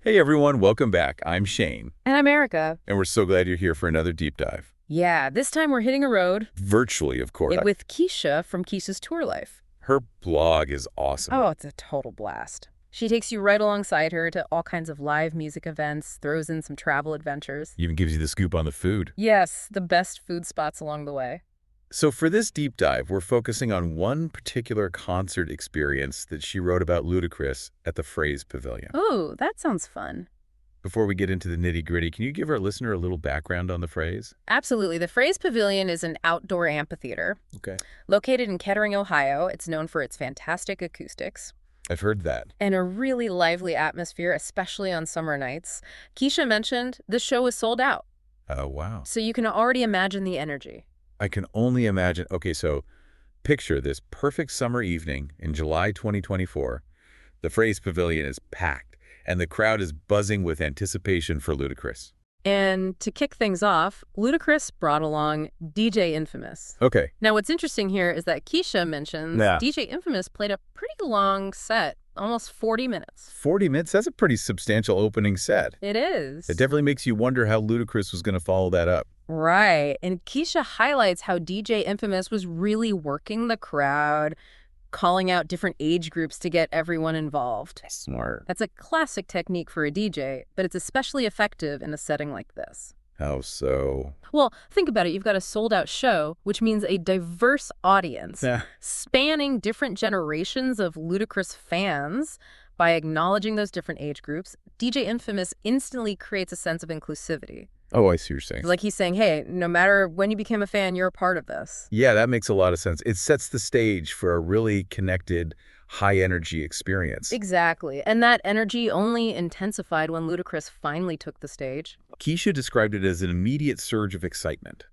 Hey everyone, welcome back. I'm Shane, And I'm Erica. and we're so glad you're here for another deep dive. Yeah, this time we're hitting a road Virtually, of course. with Kecia from Kecia's Tour Life. Her blog is awesome. Oh, it's a total blast. She takes you right alongside her to all kinds of live music events, throws in some travel adventures. Even gives you the scoop on the food. Yes, the best food spots along the way. So for this deep dive, we're focusing on one particular concert experience that she wrote about Ludacris at the Phrase Pavilion. Oh, that sounds fun. Before we get into the nitty-gritty, can you give our listener a little background on the Phrase? Absolutely. The Phrase Pavilion is an outdoor amphitheater Okay. located in Kettering, Ohio. It's known for its fantastic acoustics I've heard that. and a really lively atmosphere, especially on summer nights. Kecia mentioned the show is sold out, Oh, wow. so you can already imagine the energy. I can only imagine. Okay, so picture this perfect summer evening in July 2024. The Phrase Pavilion is packed, and the crowd is buzzing with anticipation for Ludacris. And to kick things off, Ludacris brought along DJ Infamous. Okay. Now, what's interesting here is that Kecia mentions Yeah. DJ Infamous played a pretty long set, almost 40 minutes. 40 minutes? That's a pretty substantial opening set. It is. It definitely makes you wonder how Ludacris was going to follow that up. Right. And Kecia highlights how DJ Infamous was really working the crowd, calling out different age groups to get everyone involved. Smart. That's a classic technique for a DJ, but it's especially effective in a setting like this. How so? Well, think about it. You've got a sold-out show, which means a diverse audience Yeah. spanning different generations of Ludacris fans. By acknowledging those different age groups, DJ Infamous instantly creates a sense of inclusivity. Oh, I see what you're saying. Like he's saying, hey, no matter when you became a fan, you're a part of this. Yeah, that makes a lot of sense. It sets the stage for a really connected, high-energy experience. Exactly. And that energy only intensified when Ludacris finally took the stage. Kecia described it as an immediate surge of excitement.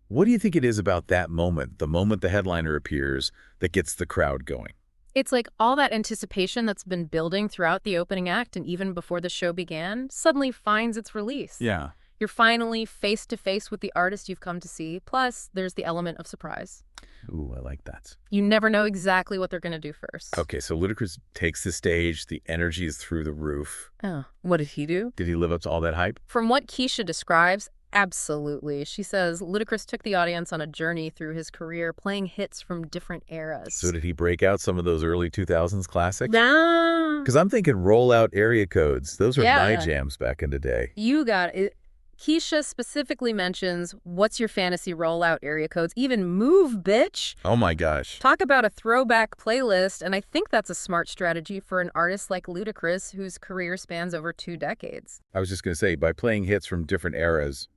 What do you think it is about that moment, the moment the headliner appears, that gets the crowd going? It's like all that anticipation that's been building throughout the opening act and even before the show began suddenly finds its release. Yeah. You're finally face to face with the artist you've come to see. Plus, there's the element of surprise. Ooh, I like that. You never know exactly what they're going to do first. Okay, so Ludacris takes the stage. The energy is through the roof. Oh, what did he do? Did he live up to all that hype? From what Kecia describes, absolutely. She says Ludacris took the audience on a journey through his career, playing hits from different eras. So did he break out some of those early 2000s classics? Nah. Because I'm thinking rollout area codes. Those were Yeah. my jams back in the day. You got it. Kecia specifically mentions, what's your fantasy rollout area codes? Even Move, bitch. Oh my gosh. Talk about a throwback playlist, and I think that's a smart strategy for an artist like Ludacris, whose career spans over 2 decades. I was just going to say, by playing hits from different eras,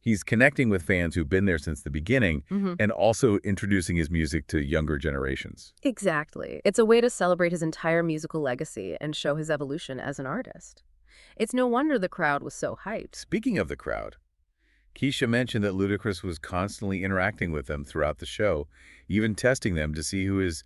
he's connecting with fans who've been there since the beginning and also introducing his music to younger generations. Exactly. It's a way to celebrate his entire musical legacy and show his evolution as an artist. It's no wonder the crowd was so hyped. Speaking of the crowd, Kecia mentioned that Ludacris was constantly interacting with them throughout the show, even testing them to see who his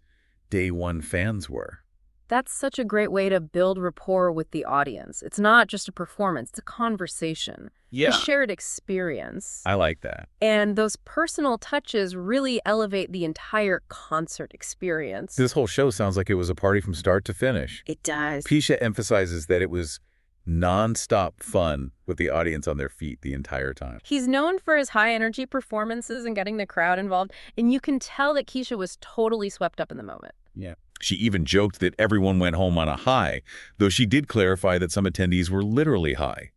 day one fans were. That's such a great way to build rapport with the audience. It's not just a performance, it's a conversation. A shared experience. I like that. And those personal touches really elevate the entire concert experience. This whole show sounds like it was a party from start to finish. It does. Kecia emphasizes that it was non-stop fun with the audience on their feet the entire time. He's known for his high-energy performances and getting the crowd involved, and you can tell that Kecia was totally swept up in the moment. Yeah. She even joked that everyone went home on a high, though she did clarify that some attendees were literally high,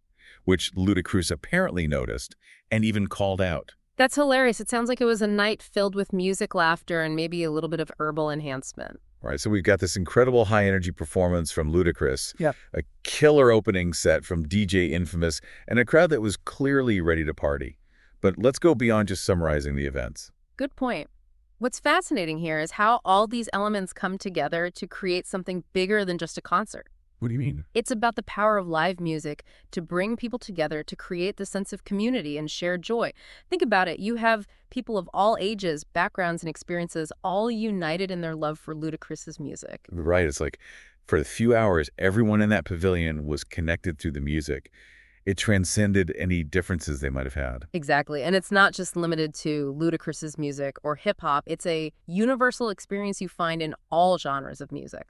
which Ludacris apparently noticed and even called out. That's hilarious. It sounds like it was a night filled with music, laughter, and maybe a little bit of herbal enhancement. All right, so we've got this incredible high-energy performance from Ludacris, Yep. a killer opening set from DJ Infamous, and a crowd that was clearly ready to party. But let's go beyond just summarizing the events. Good point. What's fascinating here is how all these elements come together to create something bigger than just a concert. What do you mean? It's about the power of live music to bring people together to create the sense of community and shared joy. Think about it. You have people of all ages, backgrounds, and experiences all united in their love for Ludacris's music. Right, it's like for a few hours, everyone in that pavilion was connected through the music. It transcended any differences they might have had. Exactly. And it's not just limited to Ludacris's music or hip hop. It's a universal experience you find in all genres of music.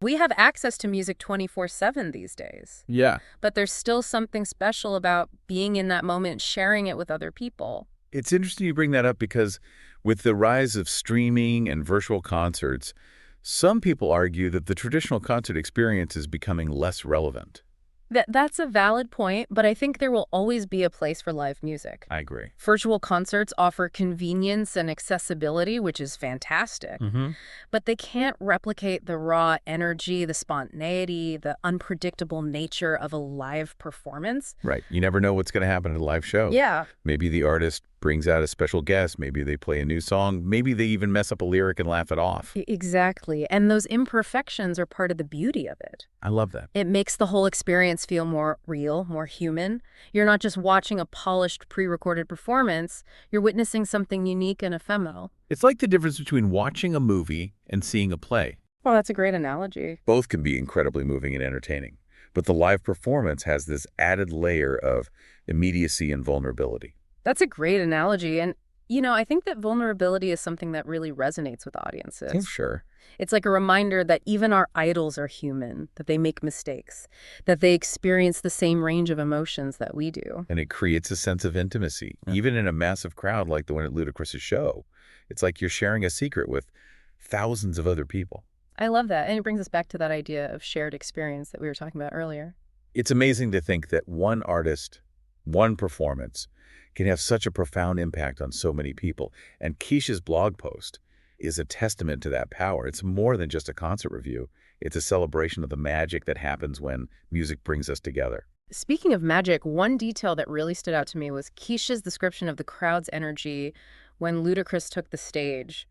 We have access to music 24/7 these days, Yeah. but there's still something special about being in that moment, sharing it with other people. It's interesting you bring that up because with the rise of streaming and virtual concerts, some people argue that the traditional concert experience is becoming less relevant. That's a valid point, but I think there will always be a place for live music. I agree. Virtual concerts offer convenience and accessibility, which is fantastic, Mm-hmm. but they can't replicate the raw energy, the spontaneity, the unpredictable nature of a live performance. Right. You never know what's going to happen at a live show. Yeah, Maybe the artist brings out a special guest. Maybe they play a new song. Maybe they even mess up a lyric and laugh it off. exactly. And those imperfections are part of the beauty of it. I love that. It makes the whole experience feel more real, more human. You're not just watching a polished, pre-recorded performance. You're witnessing something unique and ephemeral. It's like the difference between watching a movie and seeing a play. Well, that's a great analogy. Both can be incredibly moving and entertaining, but the live performance has this added layer of immediacy and vulnerability. That's a great analogy. And, I think that vulnerability is something that really resonates with Oh, audiences. sure. It's like a reminder that even our idols are human, that they make mistakes, that they experience the same range of emotions that we do. And it creates a sense of intimacy, even in a massive crowd like the one at Ludacris' show. It's like you're sharing a secret with thousands of other people. I love that. And it brings us back to that idea of shared experience that we were talking about earlier. It's amazing to think that one artist, one performance, can have such a profound impact on so many people. And Kecia's blog post is a testament to that power. It's more than just a concert review. It's a celebration of the magic that happens when music brings us together. Speaking of magic, one detail that really stood out to me was Kecia's description of the crowd's energy when Ludacris took the stage.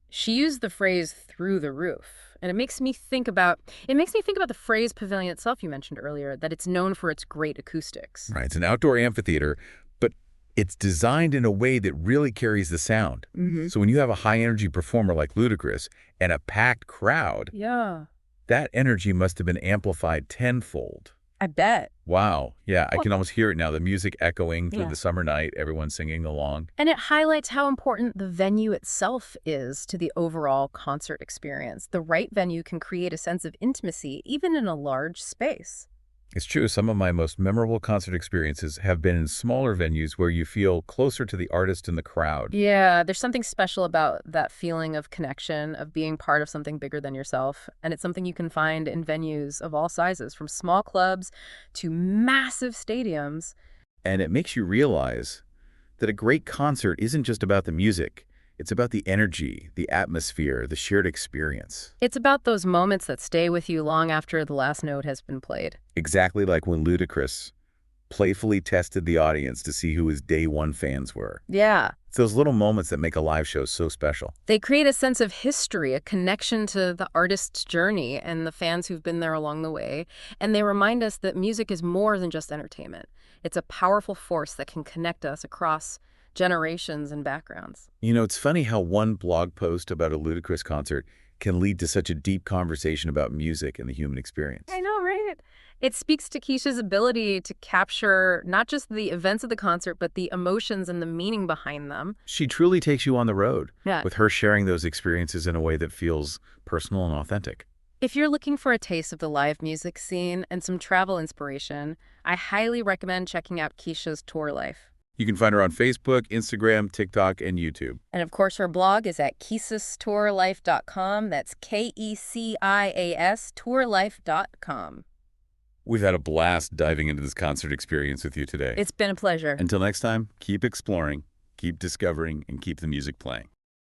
She used the phrase "through the roof," and it makes me think about the phrase pavilion itself you mentioned earlier, that it's known for its great acoustics. Right. It's an outdoor amphitheater, but it's designed in a way that really carries the sound. Mm-hmm. So when you have a high-energy performer like Ludacris and a packed crowd, Yeah, that energy must have been amplified tenfold. I bet. Wow. Yeah, I Well, can almost hear it now, the music echoing through yeah. the summer night, everyone singing along. And it highlights how important the venue itself is to the overall concert experience. The right venue can create a sense of intimacy, even in a large space. It's true, some of my most memorable concert experiences have been in smaller venues where you feel closer to the artist and the crowd. Yeah, there's something special about that feeling of connection, of being part of something bigger than yourself. And it's something you can find in venues of all sizes, from small clubs to massive stadiums. And it makes you realize that a great concert isn't just about the music. It's about the energy, the atmosphere, the shared experience. It's about those moments that stay with you long after the last note has been played. Exactly like when Ludacris playfully tested the audience to see who his day one fans were. Yeah, It's those little moments that make a live show so special. they create a sense of history, a connection to the artist's journey and the fans who've been there along the way. And they remind us that music is more than just entertainment. It's a powerful force that can connect us across generations and backgrounds. It's funny how one blog post about a Ludacris concert can lead to such a deep conversation about music and the human experience. I know, right? It speaks to Kecia's ability to capture not just the events of the concert, but the emotions and the meaning behind them. She truly takes you on the road, Yeah. with her sharing those experiences in a way that feels personal and authentic. If you're looking for a taste of the live music scene and some travel inspiration, I highly recommend checking out Kecia's tour life. You can find her on Facebook, Instagram, TikTok, and YouTube. And of course, her blog is at keciastourlife.com. That's KECIAS tourlife.com. We've had a blast diving into this concert experience with you today. It's been a pleasure. Until next time, keep exploring, keep discovering, and keep the music playing.